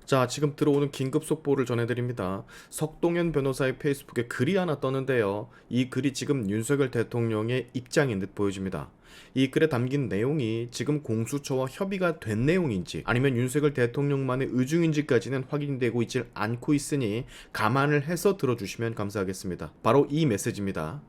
자, 지금 들어오는 긴급 속보를 전해드립니다. 석동현 변호사의 페이스북에 글이 하나 떴는데요. 이 글이 지금 윤석열 대통령의 입장인 듯 보여집니다. 이 글에 담긴 내용이 지금 공수처와 협의가 된 내용인지 아니면 윤석열 대통령만의 의중인지까지는 확인되고 있질 않고 있으니 감안을 해서 들어주시면 감사하겠습니다. 바로 이 메시지입니다.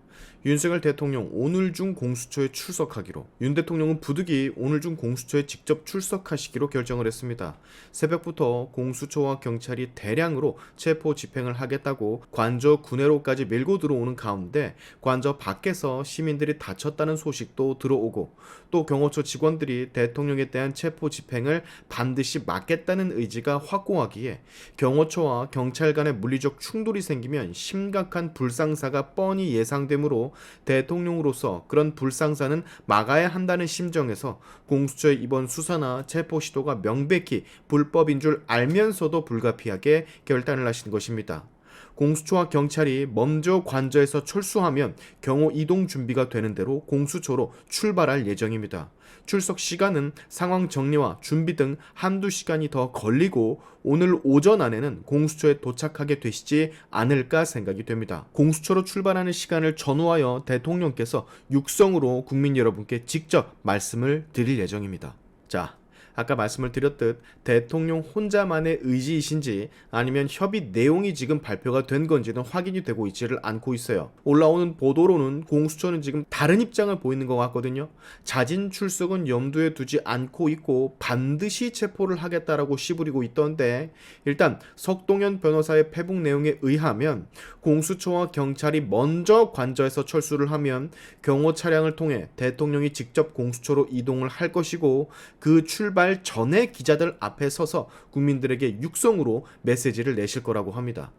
윤석열 대통령 오늘 중 공수처에 출석하기로. 윤 대통령은 부득이 오늘 중 공수처에 직접 출석하시기로 결정을 했습니다. 새벽부터 공수처와 경찰이 대량으로 체포 집행을 하겠다고 관저 구내로까지 밀고 들어오는 가운데 관저 밖에서 시민들이 다쳤다는 소식도 들어오고 또 경호처 직원들이 대통령에 대한 체포 집행을 반드시 막겠다는 의지가 확고하기에 경호처와 경찰 간의 물리적 충돌이 생기면 심각한 불상사가 뻔히 예상되므로 대통령으로서 그런 불상사는 막아야 한다는 심정에서 공수처의 이번 수사나 체포 시도가 명백히 불법인 줄 알면서도 불가피하게 결단을 하신 것입니다. 공수처와 경찰이 먼저 관저에서 철수하면 경호 이동 준비가 되는 대로 공수처로 출발할 예정입니다. 출석 시간은 상황 정리와 준비 등 한두 시간이 더 걸리고 오늘 오전 안에는 공수처에 도착하게 되시지 않을까 생각이 됩니다. 공수처로 출발하는 시간을 전후하여 대통령께서 육성으로 국민 여러분께 직접 말씀을 드릴 예정입니다. 자, 아까 말씀을 드렸듯 대통령 혼자만의 의지이신지 아니면 협의 내용이 지금 발표가 된 건지는 확인이 되고 있지를 않고 있어요. 올라오는 보도로는 공수처는 지금 다른 입장을 보이는 것 같거든요. 자진 출석은 염두에 두지 않고 있고 반드시 체포를 하겠다라고 씨부리고 있던데, 일단 석동현 변호사의 페북 내용에 의하면 공수처와 경찰이 먼저 관저에서 철수를 하면 경호 차량을 통해 대통령이 직접 공수처로 이동을 할 것이고 그 출발 전에 기자들 앞에 서서 국민들에게 육성으로 메시지를 내실 거라고 합니다.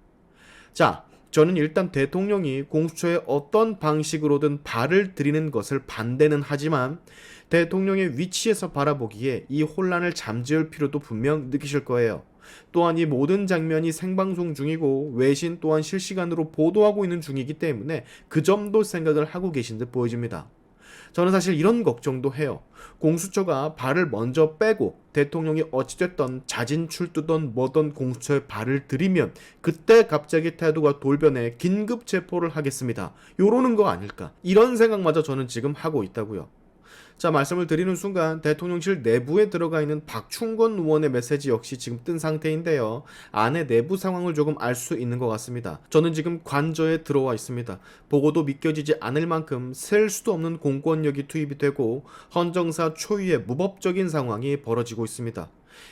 자, 저는 일단 대통령이 공수처에 어떤 방식으로든 발을 들이는 것을 반대는 하지만 대통령의 위치에서 바라보기에 이 혼란을 잠재울 필요도 분명 느끼실 거예요. 또한 이 모든 장면이 생방송 중이고 외신 또한 실시간으로 보도하고 있는 중이기 때문에 그 점도 생각을 하고 계신 듯 보여집니다. 저는 사실 이런 걱정도 해요. 공수처가 발을 먼저 빼고 대통령이 어찌됐던 자진 출두든 뭐든 공수처에 발을 들이면 그때 갑자기 태도가 돌변해 긴급 체포를 하겠습니다. 요러는 거 아닐까? 이런 생각마저 저는 지금 하고 있다고요. 자, 말씀을 드리는 순간 대통령실 내부에 들어가 있는 박충건 의원의 메시지 역시 지금 뜬 상태인데요. 안에 내부 상황을 조금 알 수 있는 것 같습니다. 저는 지금 관저에 들어와 있습니다. 보고도 믿겨지지 않을 만큼 셀 수도 없는 공권력이 투입이 되고 헌정사 초유의 무법적인 상황이 벌어지고 있습니다.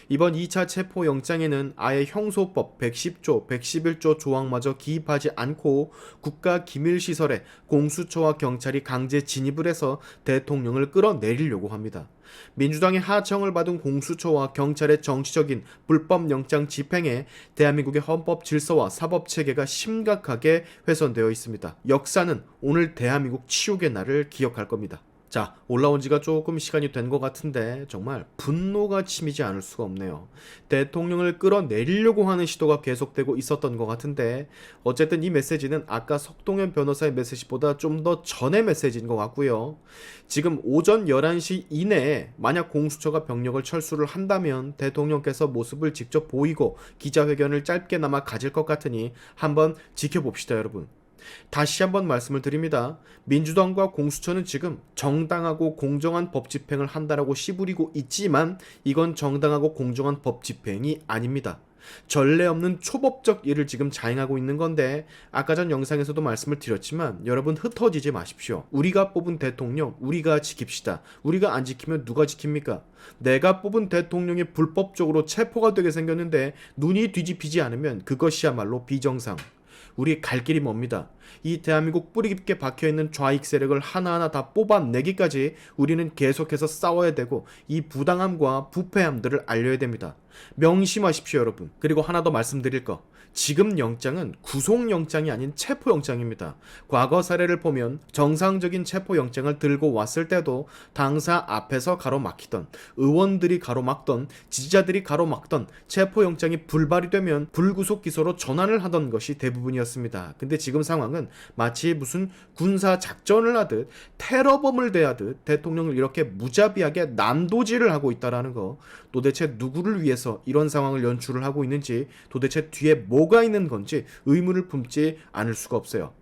이번 2차 체포영장에는 아예 형소법 110조, 111조 조항마저 기입하지 않고 국가기밀시설에 공수처와 경찰이 강제 진입을 해서 대통령을 끌어내리려고 합니다. 민주당의 하청을 받은 공수처와 경찰의 정치적인 불법 영장 집행에 대한민국의 헌법 질서와 사법 체계가 심각하게 훼손되어 있습니다. 역사는 오늘 대한민국 치욕의 날을 기억할 겁니다. 자, 올라온 지가 조금 시간이 된 것 같은데 정말 분노가 치미지 않을 수가 없네요. 대통령을 끌어내리려고 하는 시도가 계속되고 있었던 것 같은데 어쨌든 이 메시지는 아까 석동현 변호사의 메시지보다 좀 더 전의 메시지인 것 같고요. 지금 오전 11시 이내에 만약 공수처가 병력을 철수를 한다면 대통령께서 모습을 직접 보이고 기자회견을 짧게나마 가질 것 같으니 한번 지켜봅시다, 여러분. 다시 한번 말씀을 드립니다. 민주당과 공수처는 지금 정당하고 공정한 법 집행을 한다라고 씨부리고 있지만 이건 정당하고 공정한 법 집행이 아닙니다. 전례 없는 초법적 일을 지금 자행하고 있는 건데 아까 전 영상에서도 말씀을 드렸지만 여러분 흩어지지 마십시오. 우리가 뽑은 대통령 우리가 지킵시다. 우리가 안 지키면 누가 지킵니까? 내가 뽑은 대통령이 불법적으로 체포가 되게 생겼는데 눈이 뒤집히지 않으면 그것이야말로 비정상. 우리 갈 길이 멉니다. 이 대한민국 뿌리 깊게 박혀있는 좌익 세력을 하나하나 다 뽑아내기까지 우리는 계속해서 싸워야 되고 이 부당함과 부패함들을 알려야 됩니다. 명심하십시오, 여러분. 그리고 하나 더 말씀드릴 거. 지금 영장은 구속영장이 아닌 체포영장입니다. 과거 사례를 보면 정상적인 체포영장을 들고 왔을 때도 당사 앞에서 가로막히던, 의원들이 가로막던, 지지자들이 가로막던 체포영장이 불발이 되면 불구속 기소로 전환을 하던 것이 대부분이었습니다. 근데 지금 상황은 마치 무슨 군사 작전을 하듯 테러범을 대하듯 대통령을 이렇게 무자비하게 난도질을 하고 있다라는 거, 도대체 누구를 위해서 위해서 이런 상황을 연출을 하고 있는지 도대체 뒤에 뭐가 있는 건지 의문을 품지 않을 수가 없어요.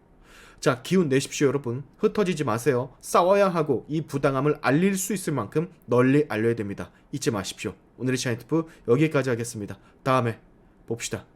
자, 기운 내십시오 여러분. 흩어지지 마세요. 싸워야 하고 이 부당함을 알릴 수 있을 만큼 널리 알려야 됩니다. 잊지 마십시오. 오늘의 샤인트프 여기까지 하겠습니다. 다음에 봅시다.